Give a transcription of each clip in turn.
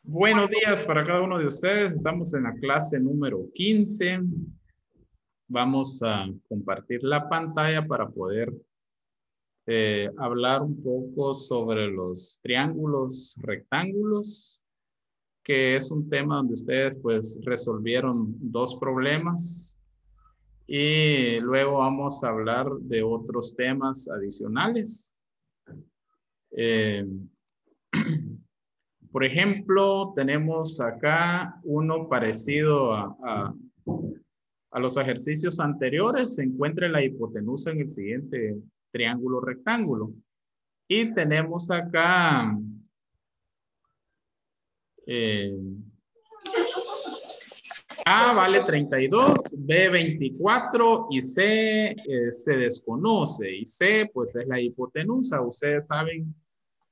Buenos días para cada uno de ustedes. Estamos en la clase número 15. Vamos a compartir la pantalla para poder hablar un poco sobre los triángulos rectángulos, que es un tema donde ustedes pues resolvieron dos problemas y luego vamos a hablar de otros temas adicionales. Por ejemplo, tenemos acá uno parecido a los ejercicios anteriores. Se encuentra la hipotenusa en el siguiente triángulo rectángulo. Y tenemos acá A vale 32, B 24 y C se desconoce. Y C pues es la hipotenusa. Ustedes saben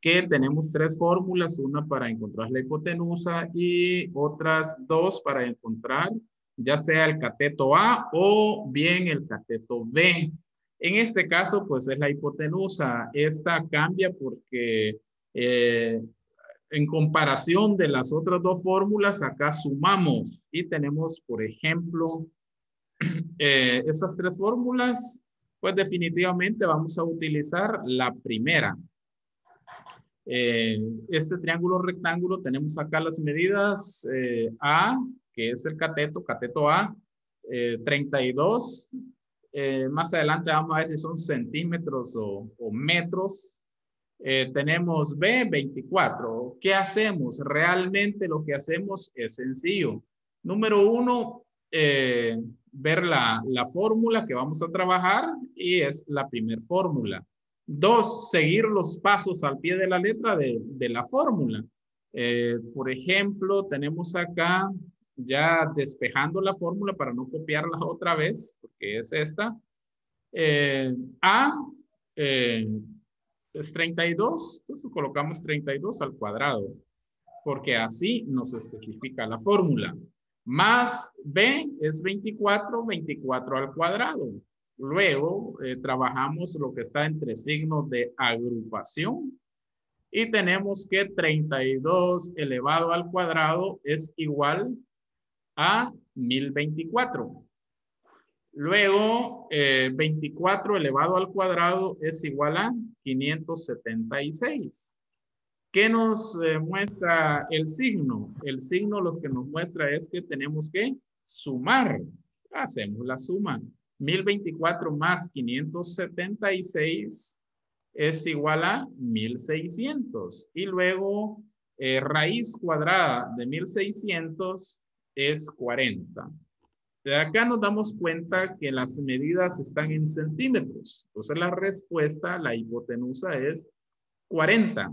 que tenemos tres fórmulas, una para encontrar la hipotenusa y otras dos para encontrar ya sea el cateto A o bien el cateto B. En este caso, pues es la hipotenusa. Esta cambia porque en comparación de las otras dos fórmulas, acá sumamos y tenemos, por ejemplo, esas tres fórmulas, pues definitivamente vamos a utilizar la primera. Este triángulo rectángulo tenemos acá las medidas A, que es el cateto A, 32. Más adelante vamos a ver si son centímetros o metros. Tenemos B, 24. ¿Qué hacemos? Realmente lo que hacemos es sencillo. Número uno, ver la fórmula que vamos a trabajar y es la primera fórmula. Dos, seguir los pasos al pie de la letra de la fórmula. Por ejemplo, tenemos acá ya despejando la fórmula para no copiarla otra vez, porque es esta. A es 32, entonces colocamos 32 al cuadrado, porque así nos especifica la fórmula. Más B es 24, 24 al cuadrado. Luego trabajamos lo que está entre signos de agrupación y tenemos que 32 elevado al cuadrado es igual a 1024. Luego, 24 elevado al cuadrado es igual a 576. ¿Qué nos muestra el signo? El signo lo que nos muestra es que tenemos que sumar. Hacemos la suma. 1024 más 576 es igual a 1600. Y luego, raíz cuadrada de 1600 es 40. De acá nos damos cuenta que las medidas están en centímetros. Entonces la respuesta, la hipotenusa es 40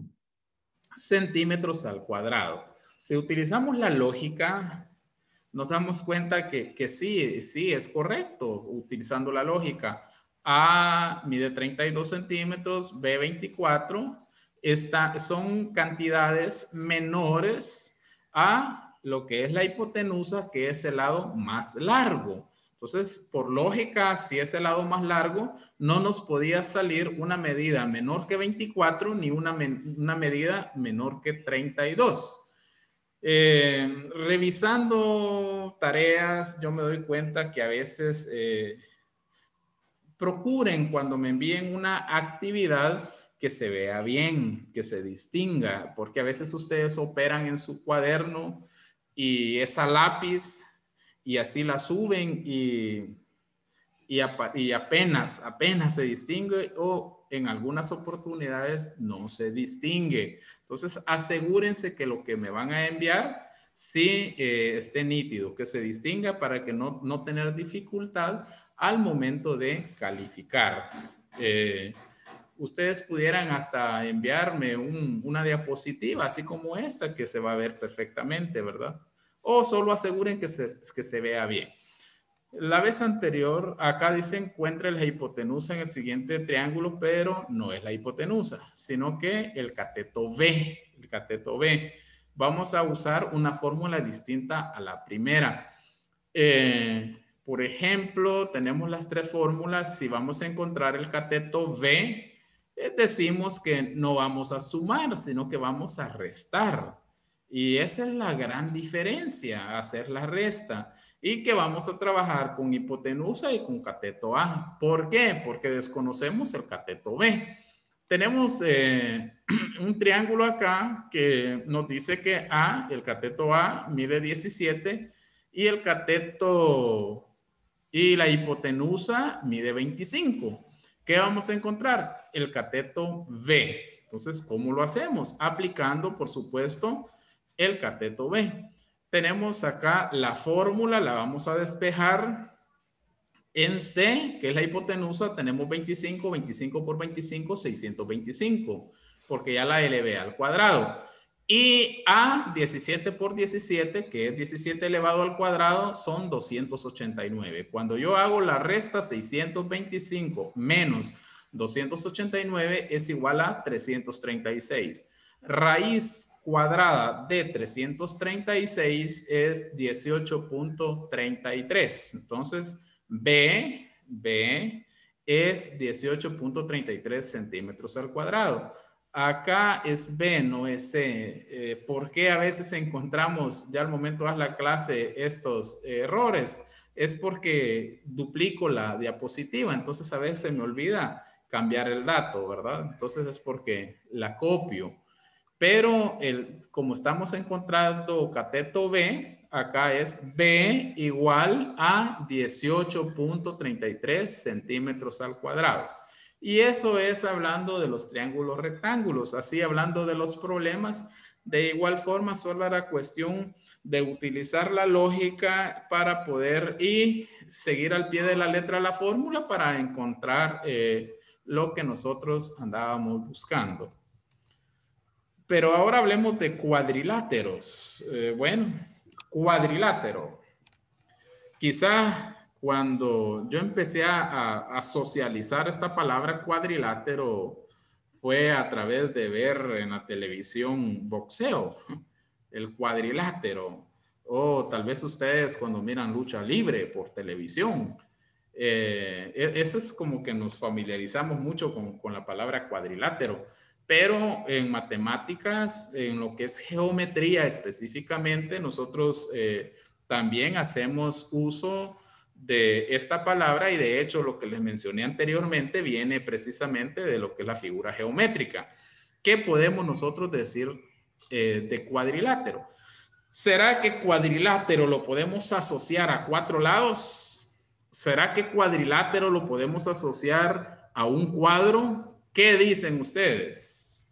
centímetros al cuadrado. Si utilizamos la lógica, nos damos cuenta que sí es correcto utilizando la lógica. A mide 32 centímetros, B 24. Son cantidades menores a lo que es la hipotenusa, que es el lado más largo. Entonces, por lógica, si es el lado más largo, no nos podía salir una medida menor que 24 ni una medida menor que 32. Revisando tareas, yo me doy cuenta que a veces procuren cuando me envíen una actividad que se vea bien, que se distinga, porque a veces ustedes operan en su cuaderno y esa lápiz y así la suben y apenas se distingue o en algunas oportunidades no se distingue. Entonces asegúrense que lo que me van a enviar sí esté nítido, que se distinga para que no tener dificultad al momento de calificar. Ustedes pudieran hasta enviarme una diapositiva, así como esta, que se va a ver perfectamente, ¿verdad? O solo aseguren que se vea bien. La vez anterior, acá dice encuentra la hipotenusa en el siguiente triángulo, pero no es la hipotenusa, sino que el cateto B. El cateto B. Vamos a usar una fórmula distinta a la primera. Por ejemplo, tenemos las tres fórmulas. Si vamos a encontrar el cateto B, decimos que no vamos a sumar, sino que vamos a restar. Y esa es la gran diferencia, hacer la resta. Y que vamos a trabajar con hipotenusa y con cateto A. ¿Por qué? Porque desconocemos el cateto B. Tenemos un triángulo acá que nos dice que A, el cateto A, mide 17 y el cateto y la hipotenusa mide 25. ¿Qué vamos a encontrar? El cateto B. Entonces, ¿cómo lo hacemos? Aplicando, por supuesto, el cateto B. Tenemos acá la fórmula, la vamos a despejar. En C, que es la hipotenusa, tenemos 25, 25 por 25, 625, porque ya la elevé al cuadrado. Y A, 17 por 17, que es 17 elevado al cuadrado, son 289. Cuando yo hago la resta, 625 menos 289 es igual a 336. Raíz cuadrada de 336 es 18.33. Entonces, B es 18.33 centímetros al cuadrado. Acá es B, no es C. ¿Por qué a veces encontramos ya al momento de la clase estos errores? Es porque duplico la diapositiva, entonces a veces me olvida cambiar el dato, ¿verdad? Entonces es porque la copio. Pero como estamos encontrando cateto B, acá es B igual a 18.33 centímetros al cuadrado. Y eso es hablando de los triángulos rectángulos. Así hablando de los problemas, de igual forma solo era cuestión de utilizar la lógica para poder y seguir al pie de la letra la fórmula para encontrar lo que nosotros andábamos buscando. Pero ahora hablemos de cuadriláteros. Bueno, cuadrilátero. Quizá cuando yo empecé a socializar esta palabra cuadrilátero fue a través de ver en la televisión boxeo, el cuadrilátero. O tal vez ustedes cuando miran lucha libre por televisión. Eso es como que nos familiarizamos mucho con la palabra cuadrilátero. Pero en matemáticas, en lo que es geometría específicamente, nosotros también hacemos uso de esta palabra y de hecho lo que les mencioné anteriormente viene precisamente de lo que es la figura geométrica. ¿Qué podemos nosotros decir de cuadrilátero? ¿Será que cuadrilátero lo podemos asociar a 4 lados? ¿Será que cuadrilátero lo podemos asociar a un cuadro? ¿Qué dicen ustedes?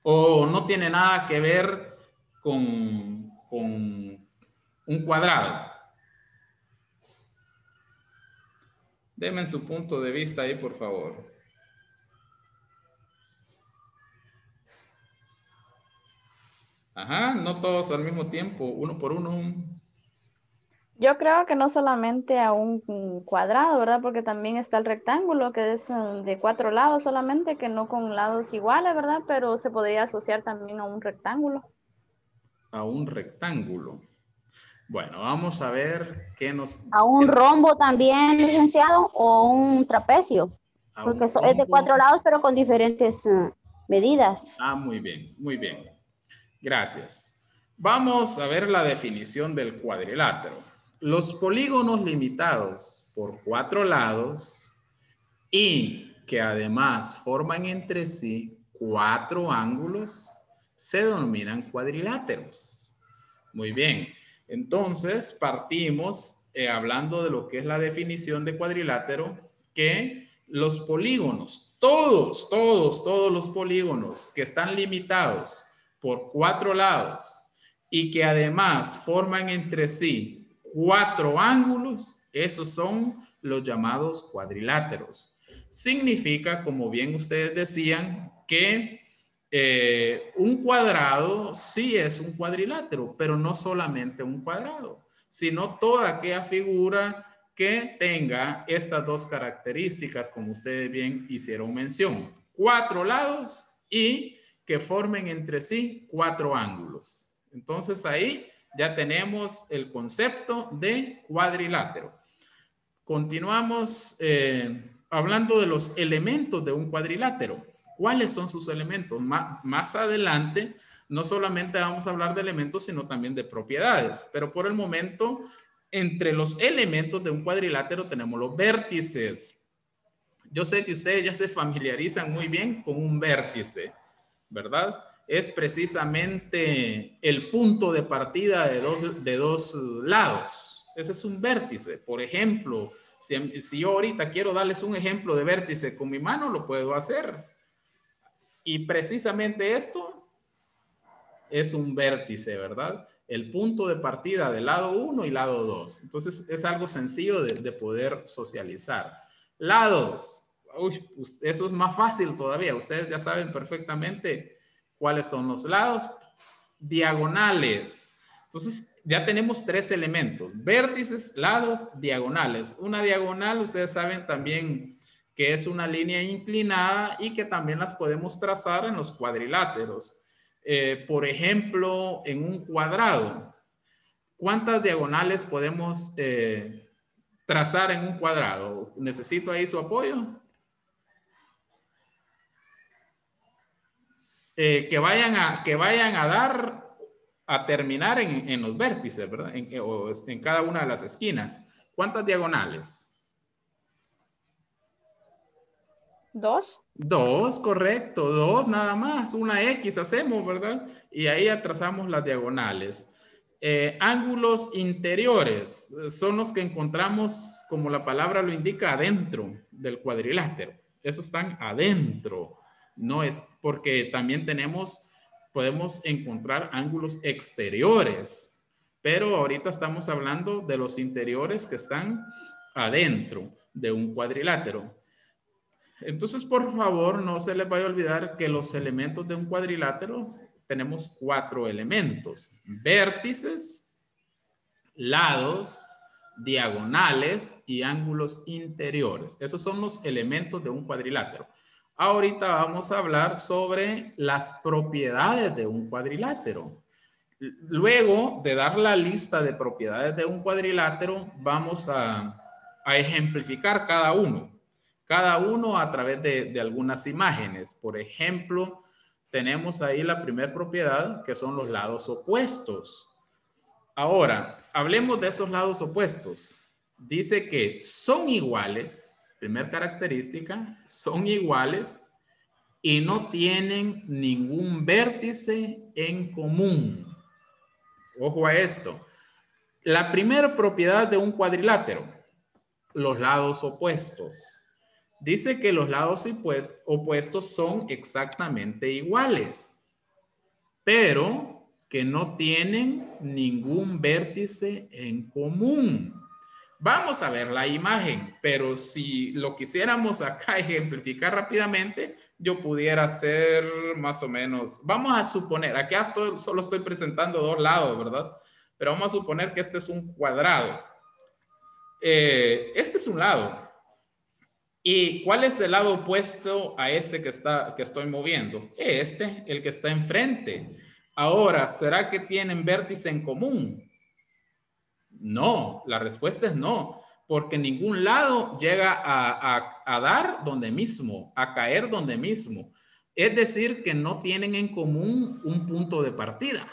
¿O no tiene nada que ver con un cuadrado? Denme su punto de vista ahí, por favor. Ajá, no todos al mismo tiempo, uno por uno. Yo creo que no solamente a un cuadrado, ¿verdad? Porque también está el rectángulo, que es de 4 lados solamente, que no con lados iguales, ¿verdad? Pero se podría asociar también a un rectángulo. A un rectángulo. Bueno, vamos a ver qué nos... A un rombo también, licenciado, o un trapecio, A porque un es de rombo. 4 lados, pero con diferentes medidas. Ah, muy bien, muy bien. Gracias. Vamos a ver la definición del cuadrilátero. Los polígonos limitados por 4 lados y que además forman entre sí 4 ángulos se denominan cuadriláteros. Muy bien. Entonces, partimos hablando de lo que es la definición de cuadrilátero, que los polígonos, todos los polígonos que están limitados por 4 lados y que además forman entre sí 4 ángulos, esos son los llamados cuadriláteros. Significa, como bien ustedes decían, que un cuadrado sí es un cuadrilátero, pero no solamente un cuadrado, sino toda aquella figura que tenga estas dos características, como ustedes bien hicieron mención. 4 lados y que formen entre sí 4 ángulos. Entonces ahí ya tenemos el concepto de cuadrilátero. Continuamos hablando de los elementos de un cuadrilátero. ¿Cuáles son sus elementos? Más adelante, no solamente vamos a hablar de elementos, sino también de propiedades. Pero por el momento, entre los elementos de un cuadrilátero tenemos los vértices. Yo sé que ustedes ya se familiarizan muy bien con un vértice, ¿verdad? Es precisamente el punto de partida de dos lados. Ese es un vértice. Por ejemplo, si yo ahorita quiero darles un ejemplo de vértice con mi mano, lo puedo hacer. Y precisamente esto es un vértice, ¿verdad? El punto de partida del lado 1 y lado 2. Entonces, es algo sencillo de poder socializar. Lados. Uy, eso es más fácil todavía. Ustedes ya saben perfectamente cuáles son los lados. Diagonales. Entonces, ya tenemos tres elementos. Vértices, lados, diagonales. Una diagonal, ustedes saben también que es una línea inclinada y que también las podemos trazar en los cuadriláteros. Por ejemplo, en un cuadrado, ¿cuántas diagonales podemos trazar en un cuadrado? ¿Necesito ahí su apoyo? Que vayan a dar, a terminar en los vértices, ¿verdad? En cada una de las esquinas. ¿Cuántas diagonales? 2. 2, correcto, 2 nada más, una X hacemos, ¿verdad? Y ahí trazamos las diagonales. Ángulos interiores son los que encontramos, como la palabra lo indica, adentro del cuadrilátero. Esos están adentro, no es porque también podemos encontrar ángulos exteriores, pero ahorita estamos hablando de los interiores que están adentro de un cuadrilátero. Entonces, por favor, no se les vaya a olvidar que los elementos de un cuadrilátero tenemos 4 elementos: vértices, lados, diagonales y ángulos interiores. Esos son los elementos de un cuadrilátero. Ahorita vamos a hablar sobre las propiedades de un cuadrilátero. Luego de dar la lista de propiedades de un cuadrilátero, vamos a ejemplificar cada uno a través de algunas imágenes. Por ejemplo, tenemos ahí la primera propiedad, que son los lados opuestos. Ahora, hablemos de esos lados opuestos. Dice que son iguales, primera característica, son iguales y no tienen ningún vértice en común. Ojo a esto. La primera propiedad de un cuadrilátero, los lados opuestos. Dice que los lados opuestos son exactamente iguales, pero que no tienen ningún vértice en común. Vamos a ver la imagen, pero si lo quisiéramos acá ejemplificar rápidamente, yo pudiera hacer más o menos, vamos a suponer, acá solo estoy presentando dos lados, ¿verdad? Pero vamos a suponer que este es un cuadrado. Este es un lado. ¿Y cuál es el lado opuesto a este que estoy moviendo? Este, el que está enfrente. Ahora, ¿será que tienen vértice en común? No, la respuesta es no, porque ningún lado llega a dar donde mismo, a caer donde mismo. Es decir, que no tienen en común un punto de partida.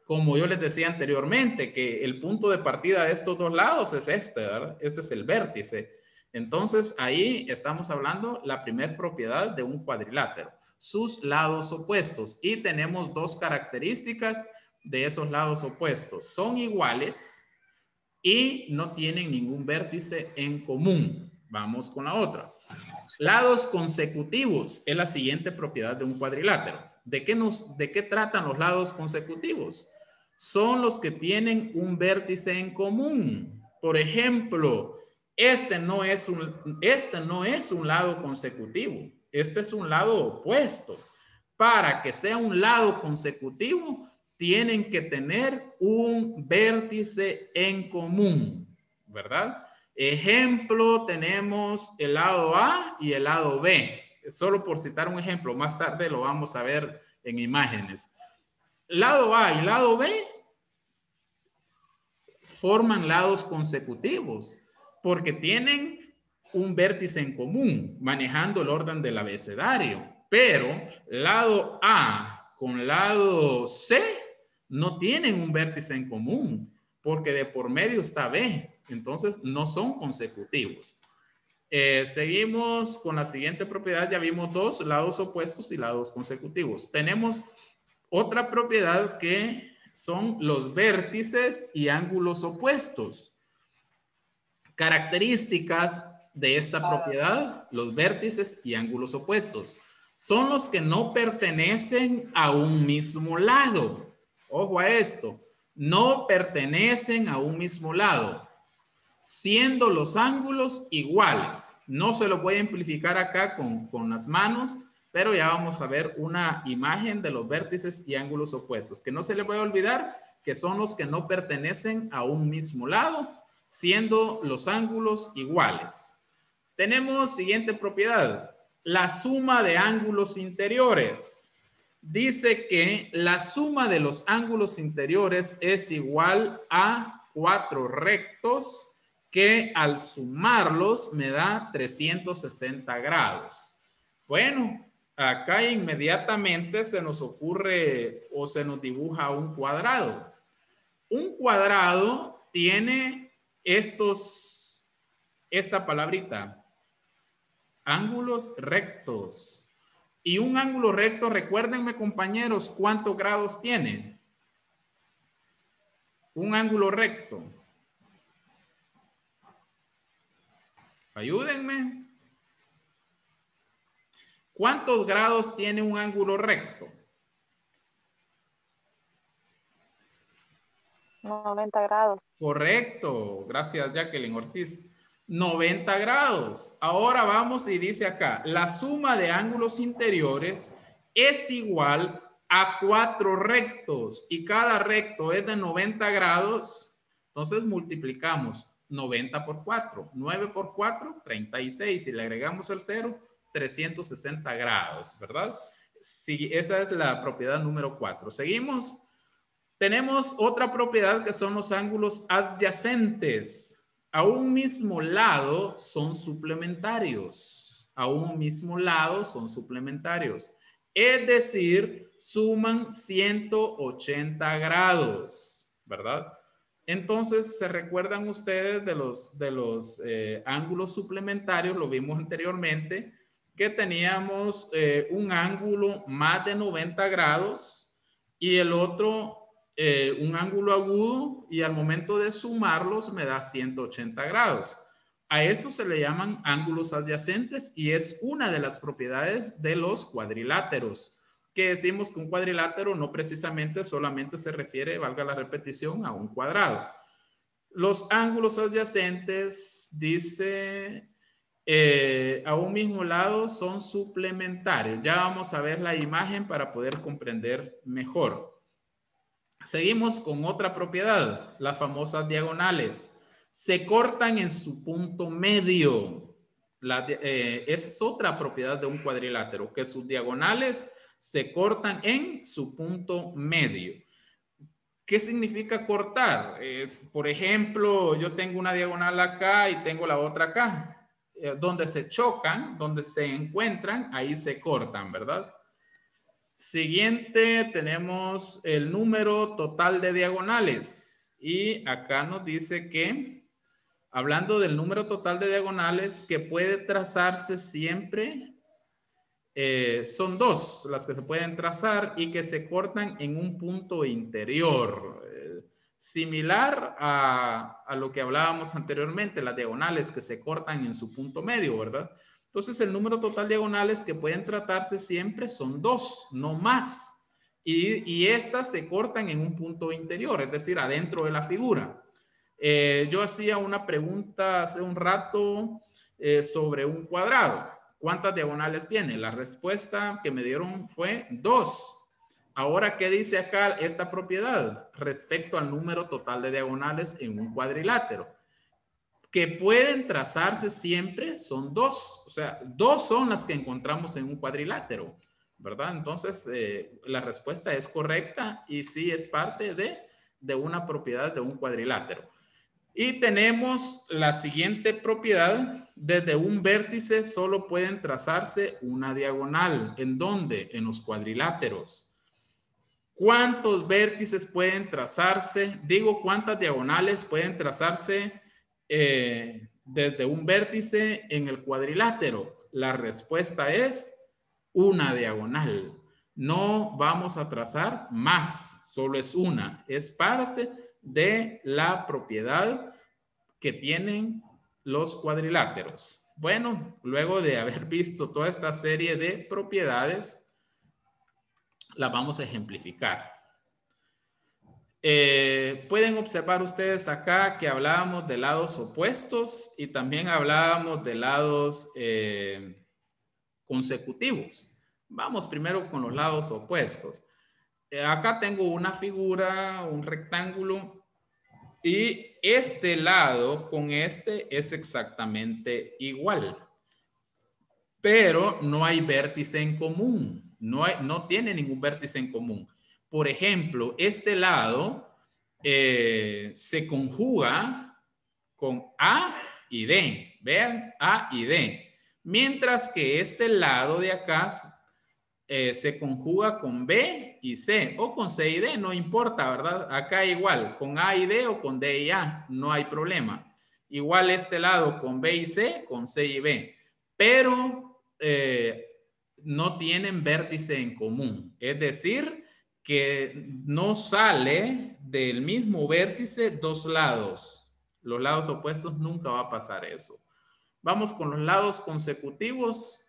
Como yo les decía anteriormente, que el punto de partida de estos dos lados es este, ¿verdad? Este es el vértice. Entonces, ahí estamos hablando la primera propiedad de un cuadrilátero, sus lados opuestos. Y tenemos dos características de esos lados opuestos. Son iguales y no tienen ningún vértice en común. Vamos con la otra. Lados consecutivos es la siguiente propiedad de un cuadrilátero. ¿De qué tratan los lados consecutivos? Son los que tienen un vértice en común. Por ejemplo, este no es un lado consecutivo. Este es un lado opuesto. Para que sea un lado consecutivo, tienen que tener un vértice en común, ¿verdad? Ejemplo, tenemos el lado A y el lado B. Solo por citar un ejemplo, más tarde lo vamos a ver en imágenes. Lado A y lado B forman lados consecutivos porque tienen un vértice en común, manejando el orden del abecedario. Pero lado A con lado C no tienen un vértice en común, porque de por medio está B. Entonces, no son consecutivos. Seguimos con la siguiente propiedad. Ya vimos dos lados opuestos y lados consecutivos. Tenemos otra propiedad que son los vértices y ángulos opuestos. Características de esta propiedad, los vértices y ángulos opuestos. Son los que no pertenecen a un mismo lado. Ojo a esto. No pertenecen a un mismo lado, siendo los ángulos iguales. No se lo voy a amplificar acá con las manos, pero ya vamos a ver una imagen de los vértices y ángulos opuestos. Que no se le puede olvidar que son los que no pertenecen a un mismo lado, siendo los ángulos iguales. Tenemos siguiente propiedad, la suma de ángulos interiores. Dice que la suma de los ángulos interiores es igual a 4 rectos que al sumarlos me da 360 grados. Bueno, acá inmediatamente se nos ocurre o se nos dibuja un cuadrado. Un cuadrado tiene esta palabrita, ángulos rectos. Y un ángulo recto, recuérdenme compañeros, ¿cuántos grados tiene? Un ángulo recto. Ayúdenme. ¿Cuántos grados tiene un ángulo recto? 90 grados. Correcto. Gracias, Jacqueline Ortiz. 90 grados. Ahora vamos y dice acá, la suma de ángulos interiores es igual a 4 rectos y cada recto es de 90 grados. Entonces multiplicamos 90 por 4. 9 por 4, 36. Si le agregamos el 0, 360 grados, ¿verdad? Sí, esa es la propiedad número 4. Seguimos. Tenemos otra propiedad que son los ángulos adyacentes. A un mismo lado son suplementarios. A un mismo lado son suplementarios. Es decir, suman 180 grados, ¿verdad? Entonces, ¿se recuerdan ustedes de los ángulos suplementarios? Lo vimos anteriormente, que teníamos un ángulo más de 90 grados y el otro un ángulo agudo, y al momento de sumarlos me da 180 grados. A esto se le llaman ángulos adyacentes y es una de las propiedades de los cuadriláteros, que decimos que un cuadrilátero no precisamente solamente se refiere, valga la repetición, a un cuadrado. Los ángulos adyacentes, dice, a un mismo lado son suplementarios. Ya vamos a ver la imagen para poder comprender mejor. Seguimos con otra propiedad, las famosas diagonales. Se cortan en su punto medio. Esa es otra propiedad de un cuadrilátero, que sus diagonales se cortan en su punto medio. ¿Qué significa cortar? Por ejemplo, yo tengo una diagonal acá y tengo la otra acá. Donde se chocan, donde se encuentran, ahí se cortan, ¿verdad? Siguiente, tenemos el número total de diagonales. Y acá nos dice que, hablando del número total de diagonales, que puede trazarse siempre, son 2 las que se pueden trazar y que se cortan en un punto interior. Similar a lo que hablábamos anteriormente, las diagonales que se cortan en su punto medio, ¿verdad? Entonces, el número total de diagonales que pueden tratarse siempre son 2, no más. Y estas se cortan en un punto interior, es decir, adentro de la figura. Yo hacía una pregunta hace un rato sobre un cuadrado. ¿Cuántas diagonales tiene? La respuesta que me dieron fue 2. Ahora, ¿qué dice acá esta propiedad respecto al número total de diagonales en un cuadrilátero? Que pueden trazarse siempre son 2. O sea, 2 son las que encontramos en un cuadrilátero, ¿verdad? Entonces, la respuesta es correcta y sí es parte de una propiedad de un cuadrilátero. Y tenemos la siguiente propiedad. Desde un vértice solo pueden trazarse una diagonal. ¿En dónde? En los cuadriláteros. ¿Cuántos vértices pueden trazarse? Digo, ¿cuántas diagonales pueden trazarse desde un vértice en el cuadrilátero? La respuesta es una diagonal. No vamos a trazar más, solo es una. Es parte de la propiedad que tienen los cuadriláteros. Bueno, luego de haber visto toda esta serie de propiedades, la vamos a ejemplificar. Pueden observar ustedes acá que hablábamos de lados opuestos y también hablábamos de lados consecutivos. Vamos primero con los lados opuestos. Acá tengo una figura, un rectángulo, y este lado con este es exactamente igual. Pero no hay vértice en común. No tiene ningún vértice en común. Por ejemplo, este lado se conjuga con A y D. Vean, A y D. Mientras que este lado de acá se conjuga con B y C o con C y D, no importa, ¿verdad? Acá igual, con A y D o con D y A, no hay problema. Igual este lado con B y C, con C y B. Pero no tienen vértice en común. Es decir, que no sale del mismo vértice dos lados. Los lados opuestos nunca va a pasar eso. Vamos con los lados consecutivos.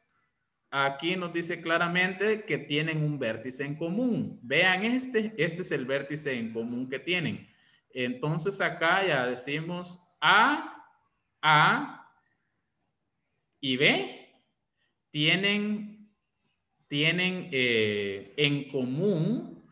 Aquí nos dice claramente que tienen un vértice en común. Vean este es el vértice en común que tienen. Entonces acá ya decimos A y B tienen en común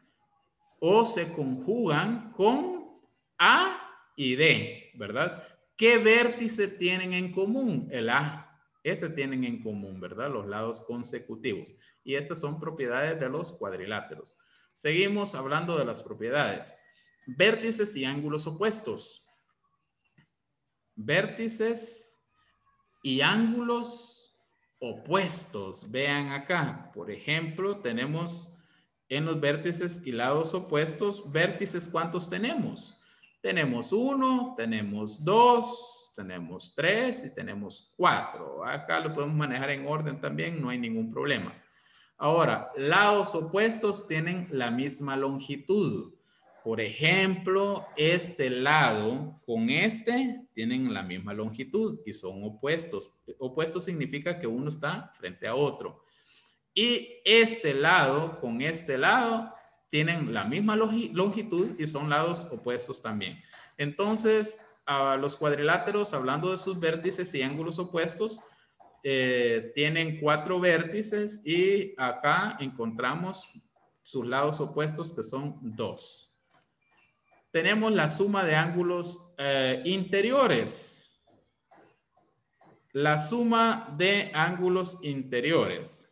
o se conjugan con A y D, ¿verdad? ¿Qué vértice tienen en común? El A. Ese tienen en común, ¿verdad? Los lados consecutivos. Y estas son propiedades de los cuadriláteros. Seguimos hablando de las propiedades. Vértices y ángulos opuestos. Vértices y ángulos opuestos. Vean acá, por ejemplo, tenemos en los vértices y lados opuestos, vértices, ¿cuántos tenemos? Tenemos 1, tenemos 2, tenemos 3 y tenemos 4. Acá lo podemos manejar en orden también, no hay ningún problema. Ahora, lados opuestos tienen la misma longitud. Por ejemplo, este lado con este tienen la misma longitud y son opuestos. Opuesto significa que uno está frente a otro. Y este lado con este lado tienen la misma longitud y son lados opuestos también. Entonces, los cuadriláteros, hablando de sus vértices y ángulos opuestos, tienen 4 vértices y acá encontramos sus lados opuestos que son 2. Tenemos la suma de ángulos interiores. La suma de ángulos interiores.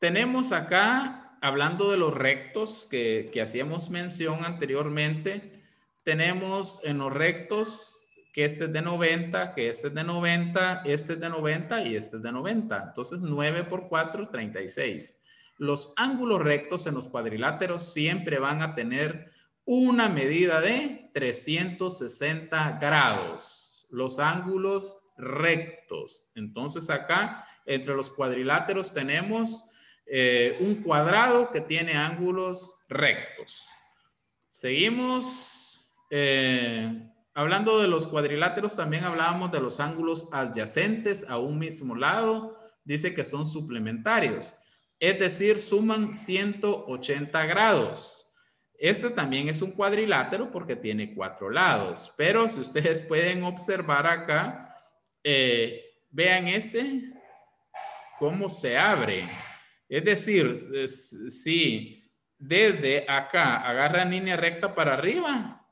Tenemos acá, hablando de los rectos que hacíamos mención anteriormente, tenemos en los rectos que este es de 90, que este es de 90, este es de 90 y este es de 90. Entonces 9 por 4, 36. Los ángulos rectos en los cuadriláteros siempre van a tener una medida de 360 grados. Los ángulos rectos. Entonces acá entre los cuadriláteros tenemos un cuadrado que tiene ángulos rectos. Seguimos hablando de los cuadriláteros, también hablábamos de los ángulos adyacentes a un mismo lado. Dice que son suplementarios, es decir, suman 180 grados. Este también es un cuadrilátero porque tiene 4 lados, pero si ustedes pueden observar acá, vean este, cómo se abre. Es decir, si desde acá agarran línea recta para arriba,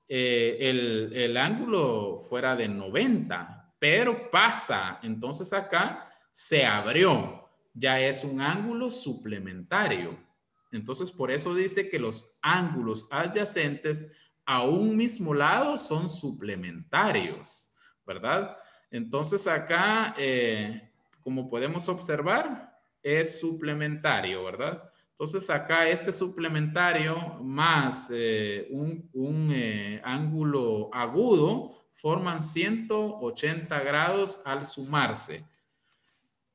el ángulo fuera de 90, pero pasa. Entonces acá se abrió. Ya es un ángulo suplementario. Entonces, por eso dice que los ángulos adyacentes a un mismo lado son suplementarios, ¿verdad? Entonces, acá, como podemos observar, es suplementario, ¿verdad? Entonces, acá este suplementario más un ángulo agudo forman 180 grados al sumarse.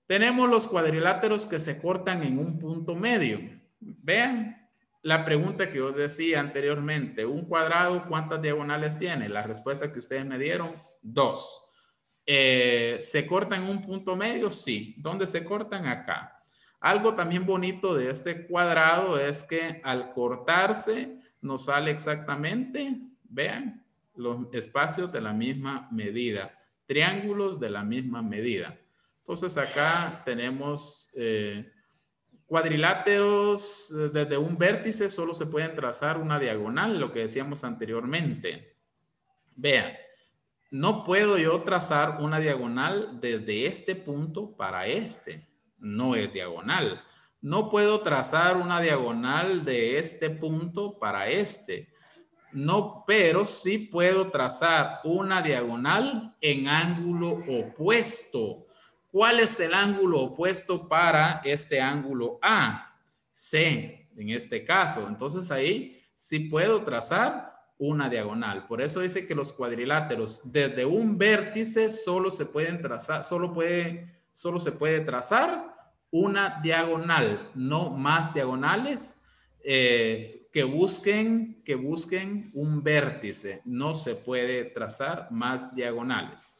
Tenemos los cuadriláteros que se cortan en un punto medio. Vean la pregunta que yo decía anteriormente. Un cuadrado, ¿cuántas diagonales tiene? La respuesta que ustedes me dieron, 2. ¿Se cortan en un punto medio? Sí. ¿Dónde se cortan? Acá. Algo también bonito de este cuadrado es que al cortarse nos sale exactamente, vean, los espacios de la misma medida. Triángulos de la misma medida. Entonces acá tenemos cuadriláteros desde un vértice solo se pueden trazar una diagonal, lo que decíamos anteriormente. Vean, no puedo yo trazar una diagonal desde este punto para este. No es diagonal. No puedo trazar una diagonal de este punto para este. No, pero sí puedo trazar una diagonal en ángulo opuesto. ¿Cuál es el ángulo opuesto para este ángulo A? C, en este caso. Entonces ahí sí puedo trazar una diagonal. Por eso dice que los cuadriláteros desde un vértice solo se pueden trazar, solo se puede trazar una diagonal, no más diagonales que busquen un vértice. No se puede trazar más diagonales.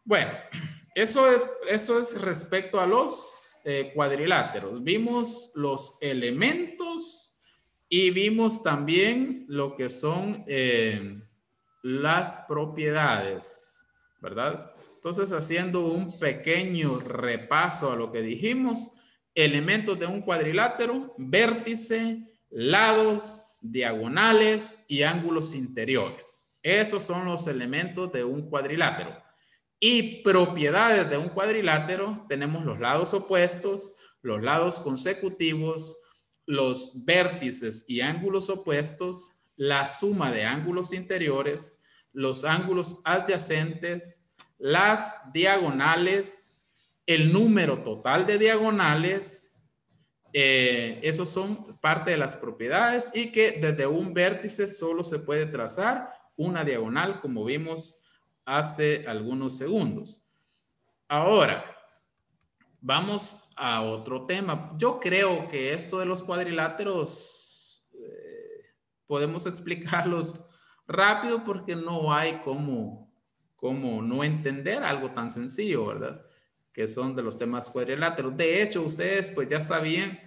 Bueno, eso es respecto a los cuadriláteros. Vimos los elementos y vimos también lo que son las propiedades, ¿verdad? Entonces, haciendo un pequeño repaso a lo que dijimos, elementos de un cuadrilátero, vértice, lados, diagonales y ángulos interiores. Esos son los elementos de un cuadrilátero. Y propiedades de un cuadrilátero, tenemos los lados opuestos, los lados consecutivos, los vértices y ángulos opuestos, la suma de ángulos interiores, los ángulos adyacentes, las diagonales, el número total de diagonales, esos son parte de las propiedades y que desde un vértice solo se puede trazar una diagonal, como vimos hace algunos segundos. Ahora, vamos a otro tema. Yo creo que esto de los cuadriláteros podemos explicarlos rápido porque no hay cómo no entender algo tan sencillo, ¿verdad? Que son de los temas cuadriláteros. De hecho, ustedes pues ya sabían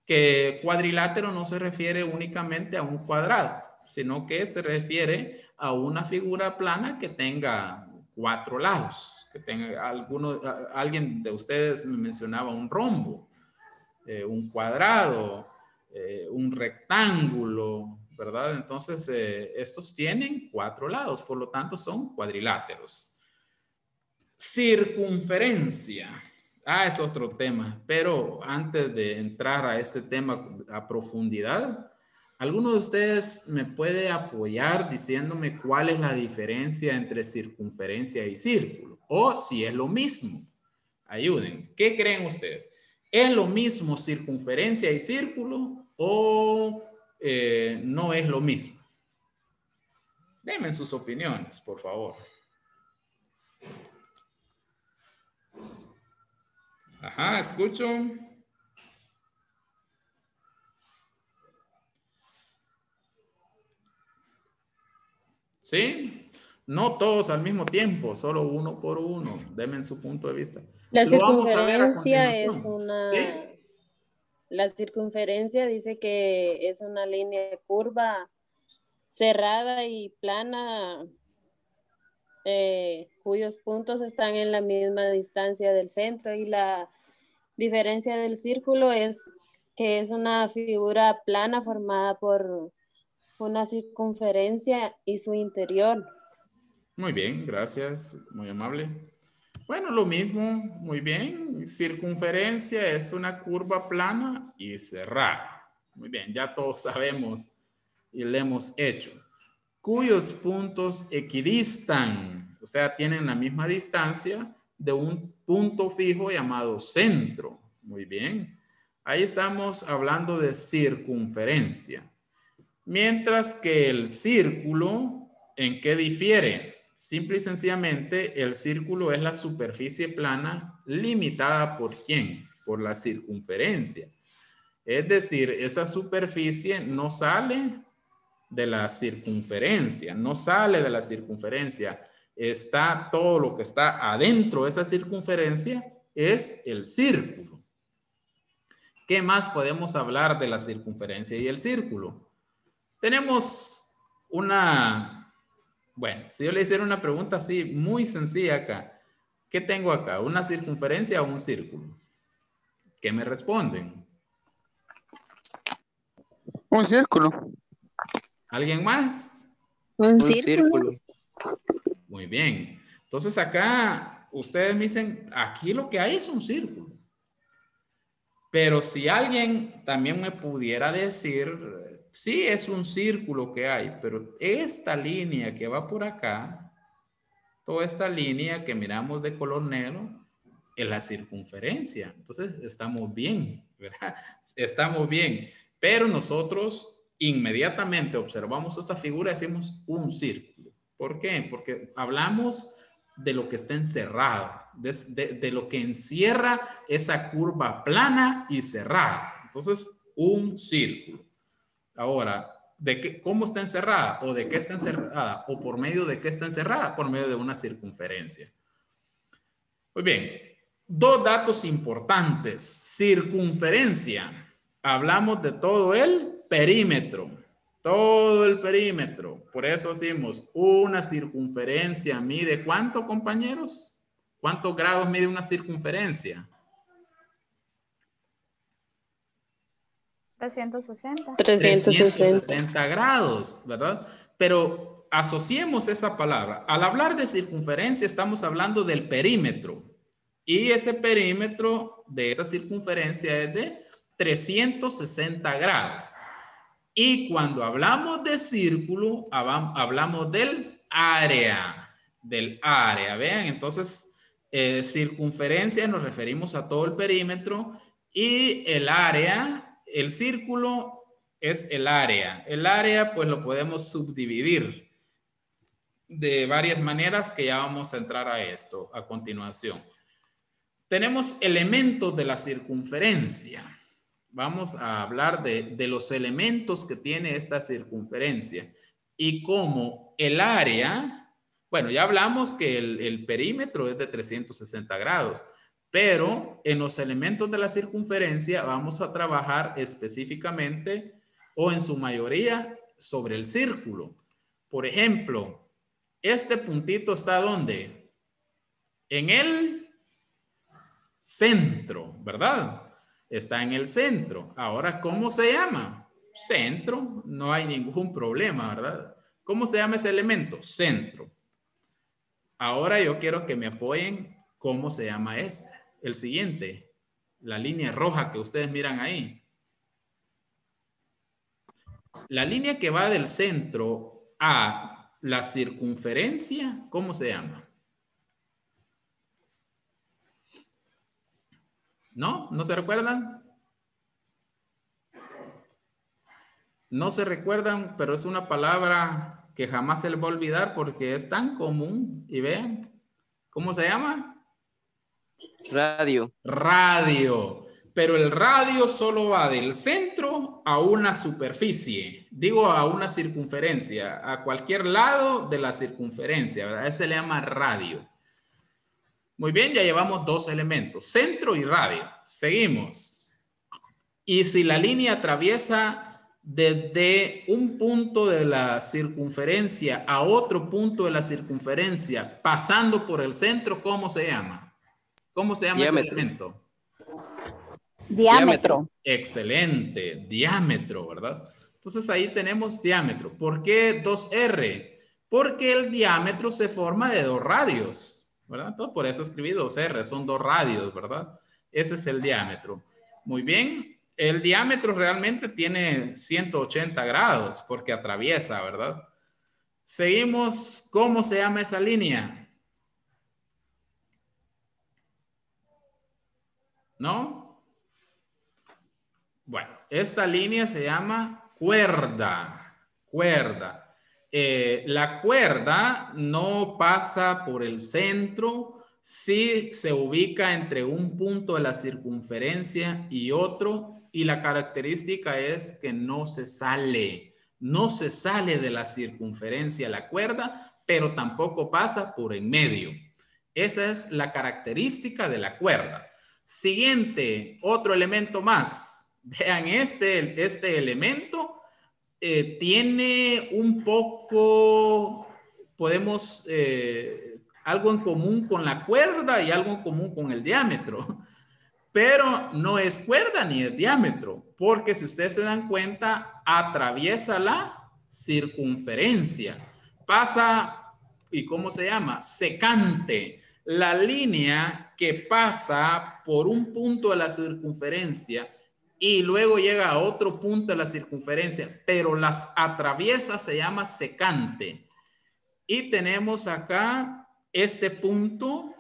que cuadrilátero no se refiere únicamente a un cuadrado, sino que se refiere a una figura plana que tenga 4 lados, que tenga alguien de ustedes me mencionaba un rombo, un cuadrado, un rectángulo, ¿verdad? Entonces, estos tienen 4 lados, por lo tanto son cuadriláteros. Circunferencia. Es otro tema, pero antes de entrar a este tema a profundidad, ¿alguno de ustedes me puede apoyar diciéndome cuál es la diferencia entre circunferencia y círculo? O si es lo mismo. Ayuden. ¿Qué creen ustedes? ¿Es lo mismo circunferencia y círculo o no es lo mismo? Denme sus opiniones, por favor. Ajá, escucho. ¿Sí? No todos al mismo tiempo, solo uno por uno. Denme su punto de vista. La Lo vamos a ver a circunferencia es continuación. una... ¿Sí? La circunferencia dice que es una línea curva cerrada y plana cuyos puntos están en la misma distancia del centro, y la diferencia del círculo es que es una figura plana formada por una circunferencia y su interior. Muy bien, gracias, muy amable. Bueno, lo mismo, muy bien. Circunferencia es una curva plana y cerrada. Muy bien, ya todos sabemos y lo hemos hecho. Cuyos puntos equidistan, o sea, tienen la misma distancia de un punto fijo llamado centro. Muy bien. Ahí estamos hablando de circunferencia. Mientras que el círculo, ¿en qué difiere? Simple y sencillamente, el círculo es la superficie plana limitada ¿por quién? Por la circunferencia. Es decir, esa superficie no sale de la circunferencia, no sale de la circunferencia. Está todo lo que está adentro de esa circunferencia es el círculo. ¿Qué más podemos hablar de la circunferencia y el círculo? Tenemos una, bueno, si yo le hiciera una pregunta así muy sencilla acá, ¿qué tengo acá? ¿Una circunferencia o un círculo? ¿Qué me responden? Un círculo. ¿Alguien más? Un círculo. Muy bien. Entonces acá ustedes me dicen, aquí lo que hay es un círculo. Pero si alguien también me pudiera decir, sí es un círculo que hay, pero esta línea que va por acá, toda esta línea que miramos de color negro, es la circunferencia. Entonces estamos bien, ¿verdad? Estamos bien. Pero nosotros inmediatamente observamos esta figura y decimos un círculo. ¿Por qué? Porque hablamos de lo que está encerrado, de lo que encierra esa curva plana y cerrada. Entonces, un círculo. Ahora, ¿cómo está encerrada? ¿O de qué está encerrada? ¿O por medio de qué está encerrada? Por medio de una circunferencia. Muy bien. Dos datos importantes. Circunferencia. Hablamos de todo el perímetro. Todo el perímetro. Por eso decimos, una circunferencia mide ¿cuánto, compañeros? ¿Cuántos grados mide una circunferencia? 360. 360 grados, ¿verdad? Pero asociemos esa palabra. Al hablar de circunferencia estamos hablando del perímetro. Y ese perímetro de esta circunferencia es de 360 grados. Y cuando hablamos de círculo, hablamos del área. Vean, entonces, circunferencia nos referimos a todo el perímetro y el área, el círculo es el área. El área, pues lo podemos subdividir de varias maneras que ya vamos a entrar a esto a continuación. Tenemos elementos de la circunferencia. Vamos a hablar de los elementos que tiene esta circunferencia y cómo el área, bueno, ya hablamos que el perímetro es de 360 grados, pero en los elementos de la circunferencia vamos a trabajar específicamente o en su mayoría sobre el círculo. Por ejemplo, este puntito está ¿dónde? En el centro, ¿verdad? Está en el centro. Ahora, ¿cómo se llama? Centro. No hay ningún problema, ¿verdad? ¿Cómo se llama ese elemento? Centro. Ahora yo quiero que me apoyen cómo se llama este. El siguiente. La línea roja que ustedes miran ahí. La línea que va del centro a la circunferencia, ¿cómo se llama? ¿No? ¿No se recuerdan? No se recuerdan, pero es una palabra que jamás se les va a olvidar porque es tan común. Y vean, ¿cómo se llama? Radio. Radio. Pero el radio solo va del centro a una superficie. Digo, a una circunferencia. A cualquier lado de la circunferencia, ¿verdad? Ese se le llama radio. Muy bien, ya llevamos dos elementos, centro y radio. Seguimos. Y si la línea atraviesa desde un punto de la circunferencia a otro punto de la circunferencia, pasando por el centro, ¿cómo se llama? ¿Cómo se llama ese elemento? Diámetro. Excelente, diámetro, ¿verdad? Entonces ahí tenemos diámetro. ¿Por qué 2R? Porque el diámetro se forma de dos radios. ¿verdad? Entonces, por eso escribí 2R, son 2 radios, ¿verdad? Ese es el diámetro. Muy bien. El diámetro realmente tiene 180 grados porque atraviesa, ¿verdad? Seguimos. ¿Cómo se llama esa línea? ¿No? Bueno, esta línea se llama cuerda. Cuerda. La cuerda no pasa por el centro, sí se ubica entre un punto de la circunferencia y otro, y la característica es que no se sale de la circunferencia la cuerda, pero tampoco pasa por en medio. Esa es la característica de la cuerda. Siguiente, otro elemento más. Vean este elemento. Tiene un poco, podemos, algo en común con la cuerda y algo en común con el diámetro, pero no es cuerda ni es diámetro, porque si ustedes se dan cuenta, atraviesa la circunferencia, pasa, ¿y cómo se llama? Secante, la línea que pasa por un punto de la circunferencia y luego llega a otro punto de la circunferencia, pero las atraviesa, se llama secante. Y tenemos acá este punto.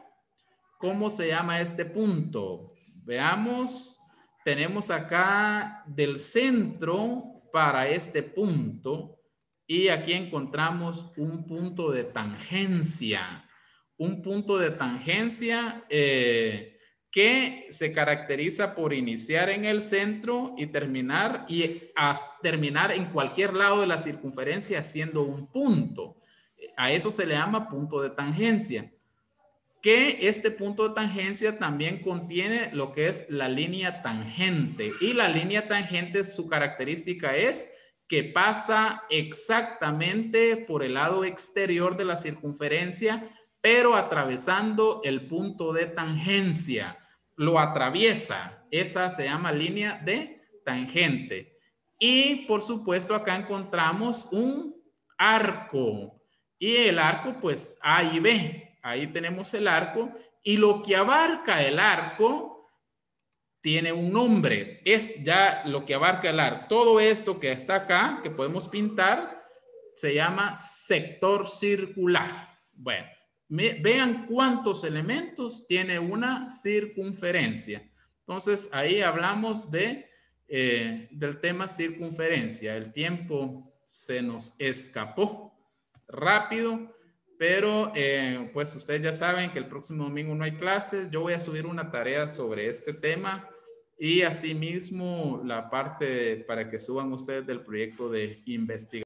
¿Cómo se llama este punto? Veamos, tenemos acá del centro para este punto y aquí encontramos un punto de tangencia. Un punto de tangencia que se caracteriza por iniciar en el centro y terminar en cualquier lado de la circunferencia siendo un punto. A eso se le llama punto de tangencia. Que este punto de tangencia también contiene lo que es la línea tangente. Y la línea tangente, su característica es que pasa exactamente por el lado exterior de la circunferencia, pero atravesando el punto de tangencia. Lo atraviesa. Esa se llama línea de tangente. Y por supuesto acá encontramos un arco. Y el arco pues A y B. Ahí tenemos el arco y lo que abarca el arco tiene un nombre. Es ya lo que abarca el arco. Todo esto que está acá, que podemos pintar, se llama sector circular. Bueno, vean cuántos elementos tiene una circunferencia. Entonces, ahí hablamos del tema circunferencia. El tiempo se nos escapó rápido. Pero pues ustedes ya saben que el próximo domingo no hay clases. Yo voy a subir una tarea sobre este tema y asimismo la parte para que suban ustedes del proyecto de investigación.